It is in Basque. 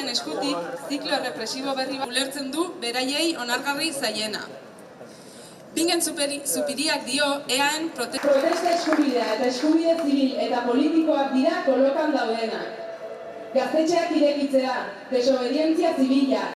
gaztetxearen eskutik ziklo represibo berri bat ulertzen du beraiei onargarri zaiena. Bingen Zupiriak dio EAen protesta eskubidea eta eskubide zibil eta politikoak dira kolokan daudenak. Gaztetxeak irekitzea, desobedientzia zibila